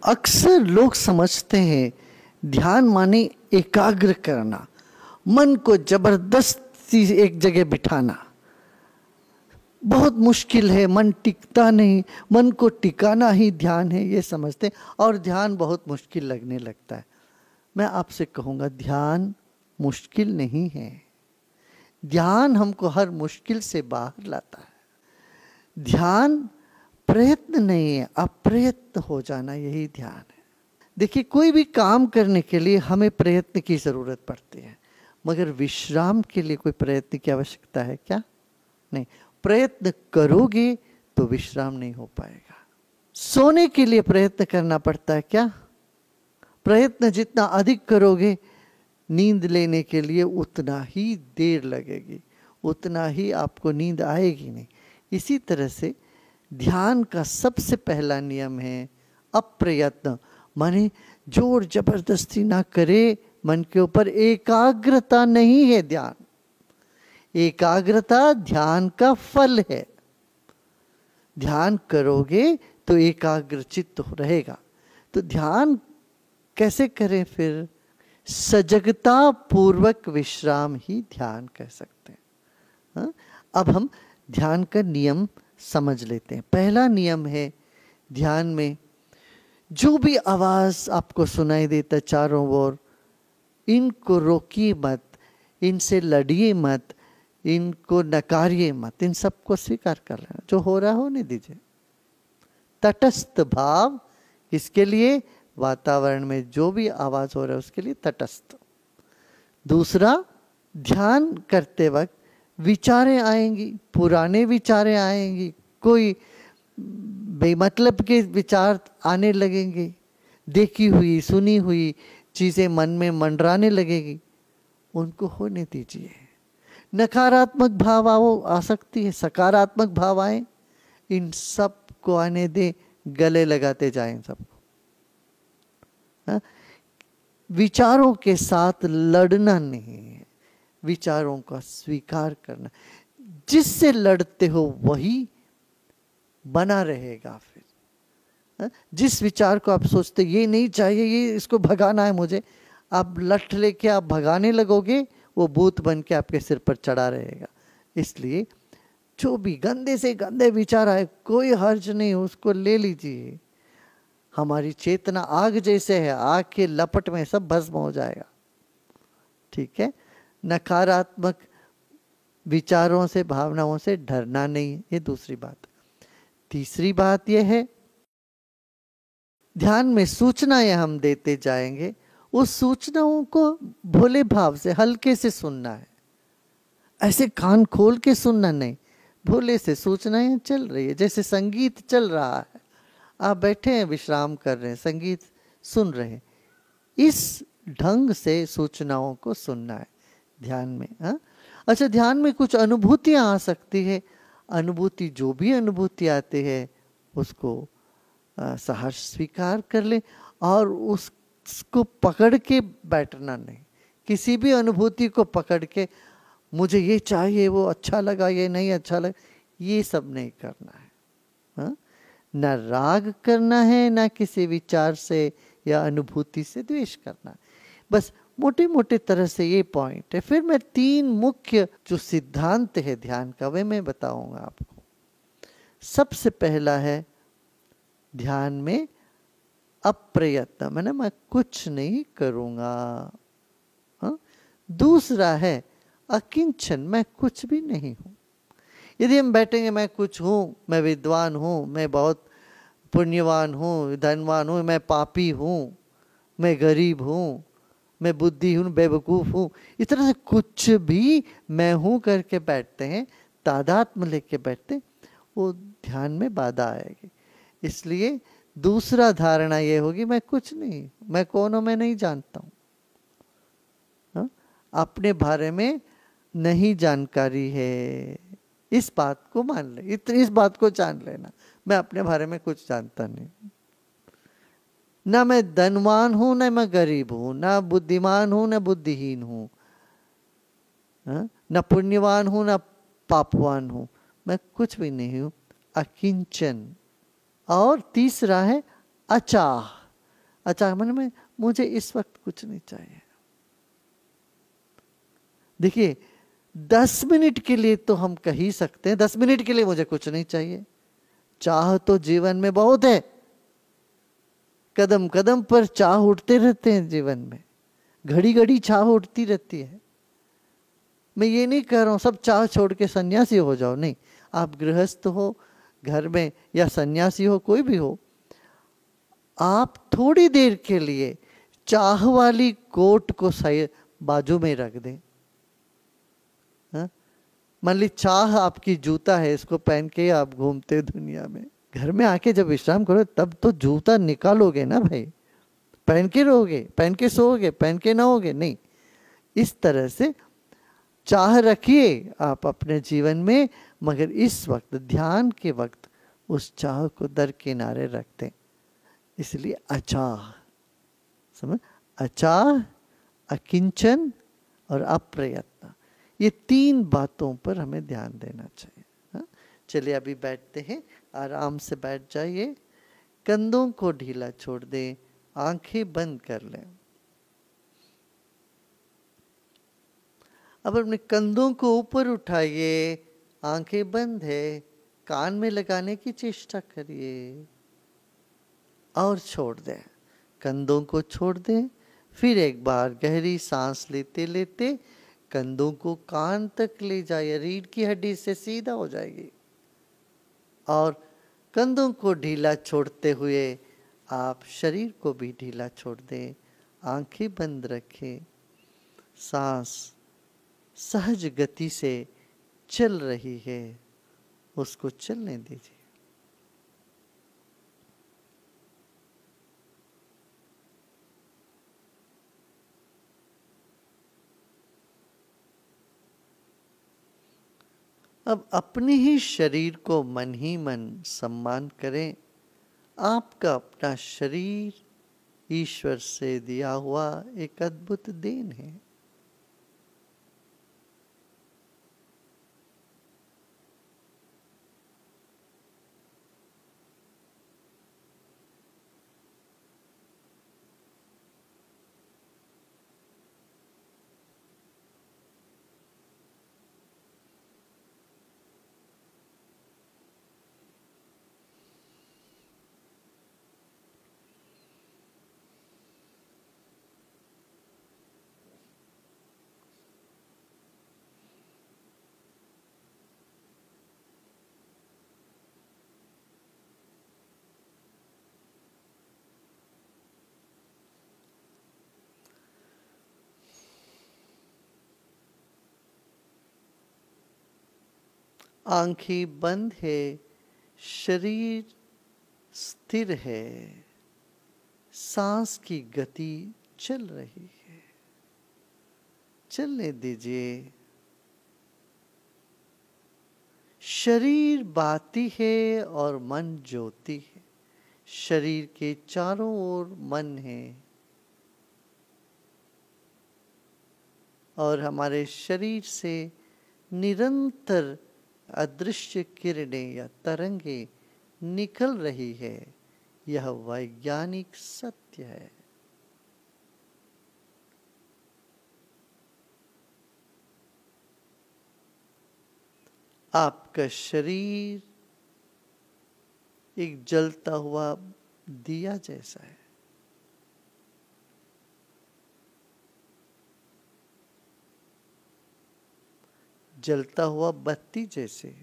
अक्सर लोग समझते हैं ध्यान माने एकाग्र करना, मन को जबरदस्ती एक जगह बिठाना। बहुत मुश्किल है, मन टिकता नहीं, मन को टिकाना ही ध्यान है, ये समझते और ध्यान बहुत मुश्किल लगने लगता है। मैं आपसे कहूँगा ध्यान मुश्किल नहीं है। ध्यान हमको हर मुश्किल से बाहर लाता है। ध्यान प्रयत्न नहीं है, अप्रयत्न हो जाना, यही ध्यान है। देखिए, कोई भी काम करने के लिए हमें प्रयत्न की ज़रूरत पड़ती है, मगर विश्राम के लिए कोई प्रयत्न की आवश्यकता है क्या? नहीं। प्रयत्न करोगे तो विश्राम नहीं हो पाएगा। सोने के लिए प्रयत्न करना पड़ता है क्या? प्रयत्न जितना अधिक करोगे, नींद लेने के लिए उतना ही देर लगेगी, उतना ही आपको नींद आएगी नहीं। इसी तरह से ध्यान का सबसे पहला नियम है अप्रयत्न, माने जोर जबरदस्ती ना करे मन के ऊपर। एकाग्रता नहीं है ध्यान, एकाग्रता ध्यान का फल है। ध्यान करोगे तो एकाग्र चित्त रहेगा। तो ध्यान कैसे करें फिर? सजगता पूर्वक विश्राम ही ध्यान कह सकते हैं। हाँ? अब हम ध्यान का नियम समझ लेते हैं। पहला नियम है ध्यान में जो भी आवाज आपको सुनाई देता चारों ओर, इनको रोकिए मत, इनसे लड़िए मत, इनको नकारिए मत, इन सबको स्वीकार कर लेना। जो हो रहा होने दीजिए। तटस्थ भाव किसके लिए? वातावरण में जो भी आवाज हो रहा है उसके लिए तटस्थ। दूसरा, ध्यान करते वक्त विचारें आएंगी, पुराने विचारें आएंगी, कोई बेमतलब के विचार आने लगेंगे, देखी हुई सुनी हुई चीजें मन में मंडराने लगेगी, उनको होने दीजिए। नकारात्मक भाव आ सकती है, सकारात्मक भाव आए, इन सब को आने दे, गले लगाते जाएं सबको। विचारों के साथ लड़ना नहीं है, विचारों का स्वीकार करना। जिससे लड़ते हो वही बना रहेगा। फिर जिस विचार को आप सोचते ये नहीं चाहिए, ये इसको भगाना है मुझे, आप लठ लेके आप भगाने लगोगे, वो भूत बन के आपके सिर पर चढ़ा रहेगा। इसलिए जो भी गंदे से गंदे विचार आए, कोई हर्ज नहीं, उसको ले लीजिए। हमारी चेतना आग जैसे है, आग के लपट में सब भस्म हो जाएगा। ठीक है। नकारात्मक विचारों से, भावनाओं से डरना नहीं, ये दूसरी बात। तीसरी बात यह है, ध्यान में सूचनाएं हम देते जाएंगे, उस सूचनाओं को भोले भाव से, हल्के से सुनना है। ऐसे कान खोल के सुनना नहीं, भोले से सूचनाएं चल रही है, जैसे संगीत चल रहा है, आप बैठे हैं, विश्राम कर रहे हैं, संगीत सुन रहे हैं, इस ढंग से सूचनाओं को सुनना है ध्यान में। हाँ? अच्छा, ध्यान में कुछ अनुभूतियां आ सकती है। अनुभूति, जो भी अनुभूति आती है उसको सहर्ष स्वीकार कर ले और उसको पकड़ के बैठना नहीं। किसी भी अनुभूति को पकड़ के मुझे ये चाहिए, वो अच्छा लगा, ये नहीं अच्छा लगा, ये सब नहीं करना है। हाँ? न राग करना है, न किसी विचार से या अनुभूति से द्वेष करना है। बस मोटे मोटे तरह से ये पॉइंट है। फिर मैं 3 मुख्य जो सिद्धांत है ध्यान का, वे मैं बताऊंगा आपको। सबसे पहला है ध्यान में अप्रयत्न, मैंने मैं कुछ नहीं करूंगा। हाँ? दूसरा है अकिंचन, मैं कुछ भी नहीं हूं। यदि हम बैठेंगे मैं कुछ हूँ, मैं विद्वान हूँ, मैं बहुत पुण्यवान हूँ, धनवान हूँ, मैं पापी हूँ, मैं गरीब हूँ, मैं बुद्धि हूँ, बेवकूफ़ हूँ, इस तरह से कुछ भी मैं हूँ करके बैठते हैं, तादात्म्य लेके बैठते, वो ध्यान में बाधा आएगी। इसलिए दूसरा धारणा ये होगी मैं कुछ नहीं, मैं कौन हूँ मैं नहीं जानता हूँ। हाँ? अपने बारे में नहीं जानकारी है, इस बात को मान ले, इस बात को जान लेना, मैं अपने बारे में कुछ जानता नहीं। ना मैं धनवान हूं, ना मैं गरीब हूं, ना बुद्धिमान हूं, ना बुद्धिहीन हूं, ना पुण्यवान हूं, ना पापवान हूं, मैं कुछ भी नहीं हूं, अकिंचन। और तीसरा है अचाह, अचानक मन में मुझे इस वक्त कुछ नहीं चाहिए। देखिए 10 मिनट के लिए तो हम कह ही सकते हैं 10 मिनट के लिए मुझे कुछ नहीं चाहिए। चाह तो जीवन में बहुत है, कदम कदम पर चाह उठते रहते हैं जीवन में, घड़ी घड़ी चाह उठती रहती है। मैं ये नहीं कह रहा हूं सब चाह छोड़ के सन्यासी हो जाओ, नहीं। आप गृहस्थ हो घर में या सन्यासी हो, कोई भी हो, आप थोड़ी देर के लिए चाह वाली कोट को सही बाजू में रख दें। मान ली चाह आपकी जूता है, इसको पहन के आप घूमते दुनिया में, घर में आके जब विश्राम करो तब तो जूता निकालोगे ना भाई, पहन के रहोगे, पहन के सोओगे, पहन के नहाओगे नहीं। इस तरह से चाह रखिए आप अपने जीवन में, मगर इस वक्त ध्यान के वक्त उस चाह को दरकिनारे रख दें। इसलिए अचाह, समझ, अचाह, अकिंचन और अप्रयत्न, ये 3 बातों पर हमें ध्यान देना चाहिए। हाँ? चलिए अभी बैठते हैं, आराम से बैठ जाइए, कंधों को ढीला छोड़ दें, आंखें बंद कर लें। अब अपने कंधों को ऊपर उठाइए, आंखें बंद है, कान में लगाने की चेष्टा करिए और छोड़ दें। कंधों को छोड़ दें, फिर एक बार गहरी सांस लेते लेते कंधों को कान तक ले जाइए, रीढ़ की हड्डी से सीधा हो जाएगी। और कंधों को ढीला छोड़ते हुए आप शरीर को भी ढीला छोड़ दें, आंखें बंद रखें। सांस सहज गति से चल रही है, उसको चलने दीजिए। अब अपने ही शरीर को मन ही मन सम्मान करें। आपका अपना शरीर ईश्वर से दिया हुआ एक अद्भुत देन है। आंखें बंद है, शरीर स्थिर है, सांस की गति चल रही है, चलने दीजिए। शरीर बाती है और मन ज्योति है। शरीर के चारों ओर मन है और हमारे शरीर से निरंतर अदृश्य किरणें या तरंगे निकल रही है। यह वैज्ञानिक सत्य है। आपका शरीर एक जलता हुआ दिया जैसा है। जलता हुआ बत्ती जैसे।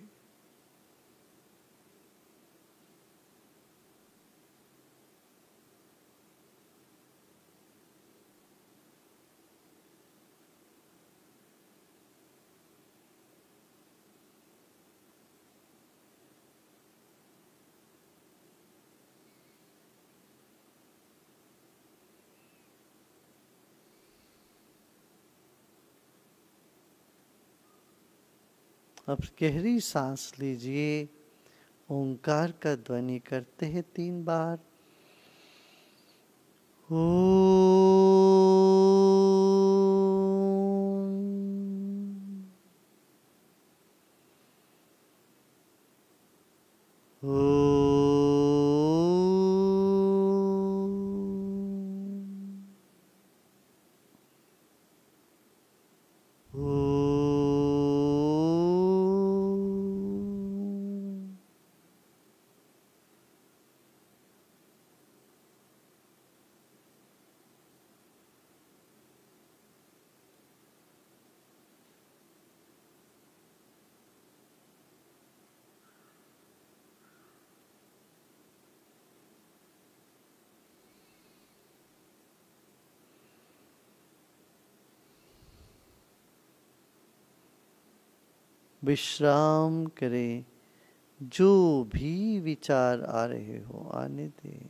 अब गहरी सांस लीजिए, ओंकार का ध्वनि करते हैं 3 बार। विश्राम करें, जो भी विचार आ रहे हो आने दें।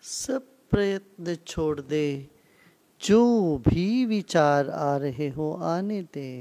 सब प्रयत्न छोड़ दे, जो भी विचार आ रहे हो आने दे।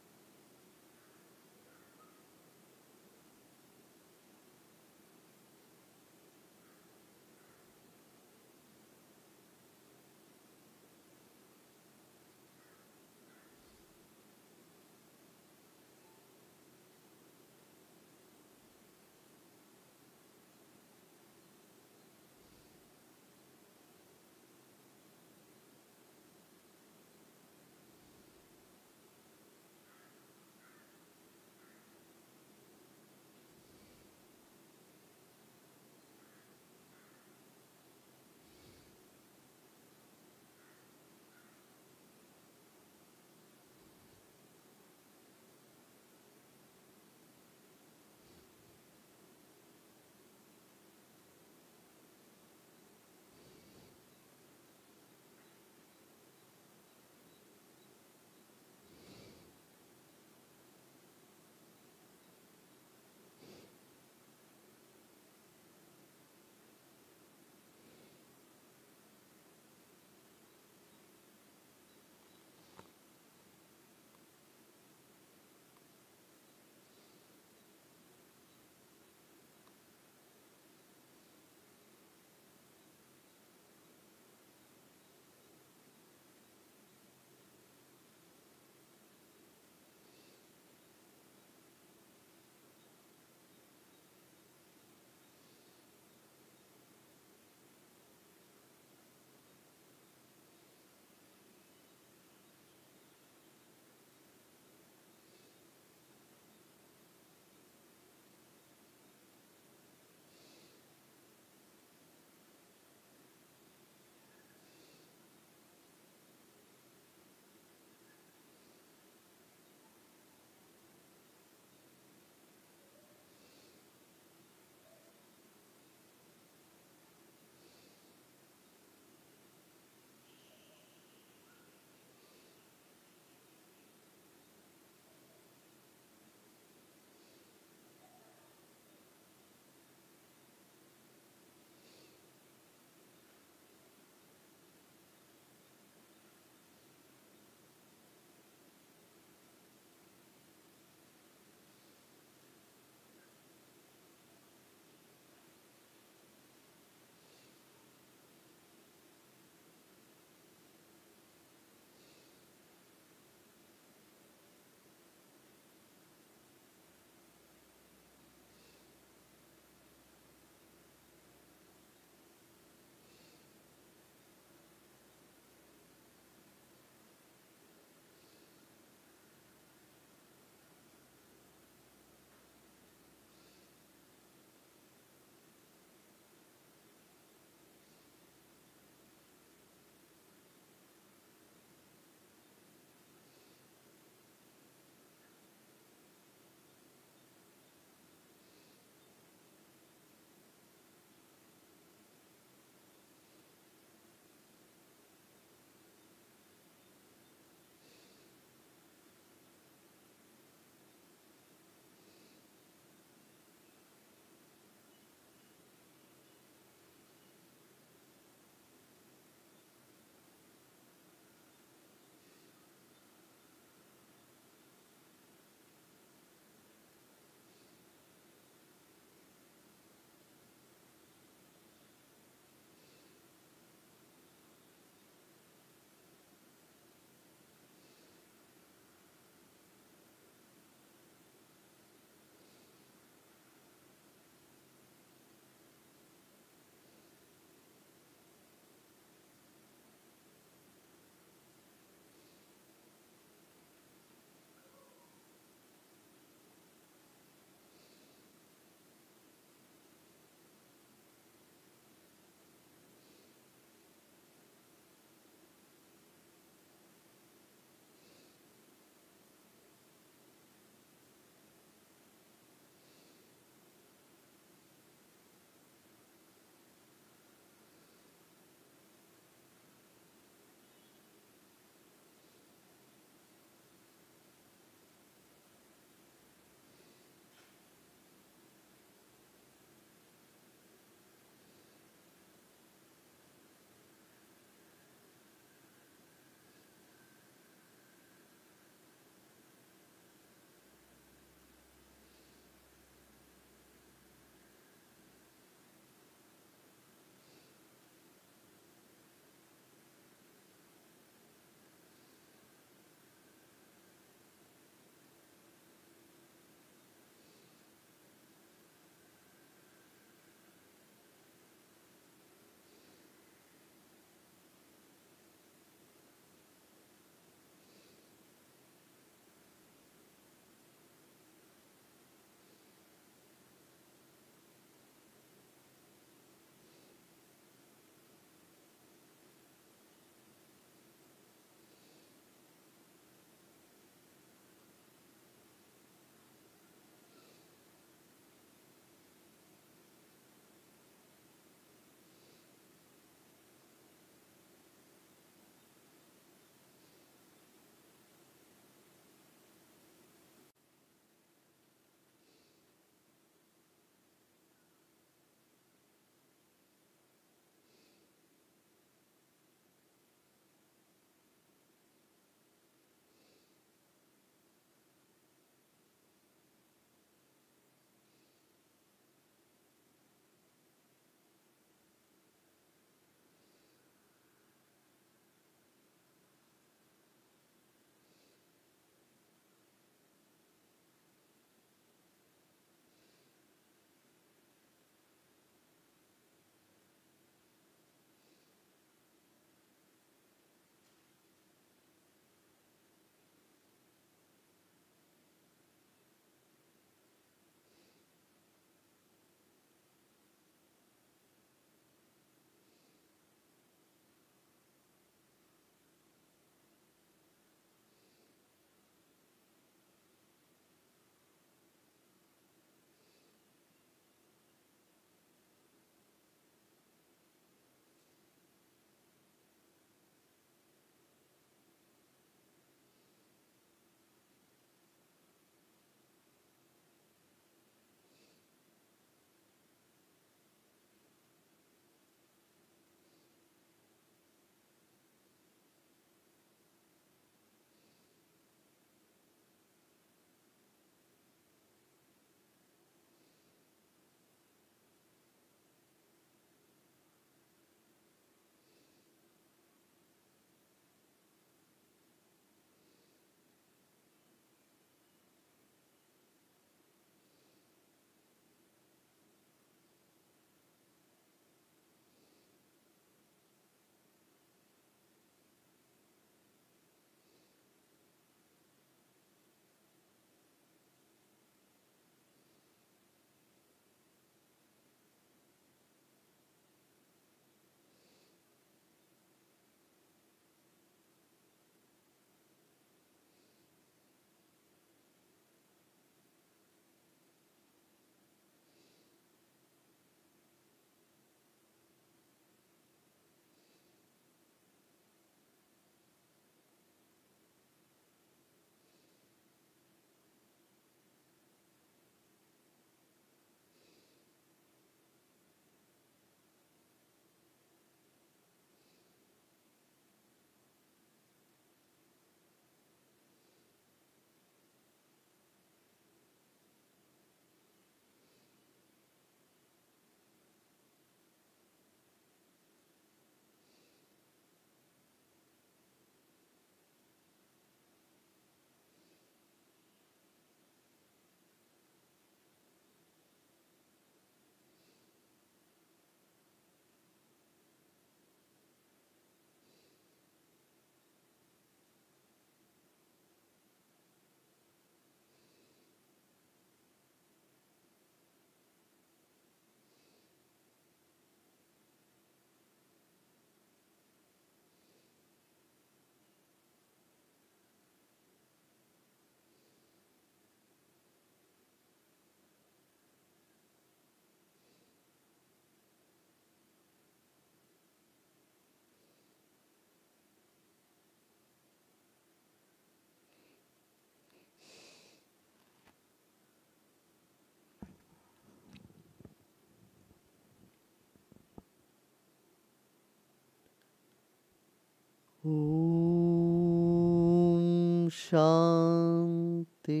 शांति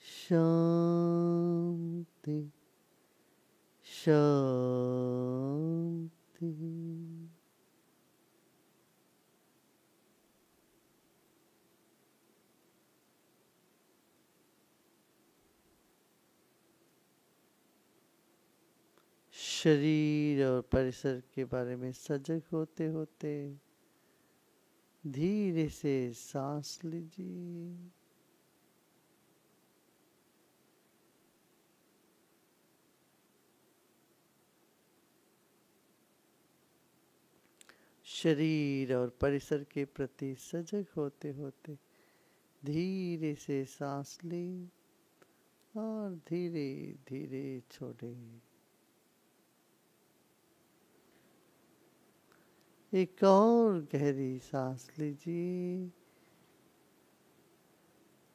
शांति शांति। शरीर और परिसर के बारे में सजग होते होते धीरे से सांस लीजिए। शरीर और परिसर के प्रति सजग होते होते धीरे से सांस लें और धीरे धीरे छोड़ें। एक और गहरी सांस लीजिए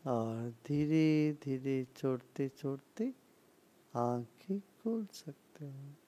और धीरे धीरे छोड़ते छोड़ते आंखें खोल सकते हो।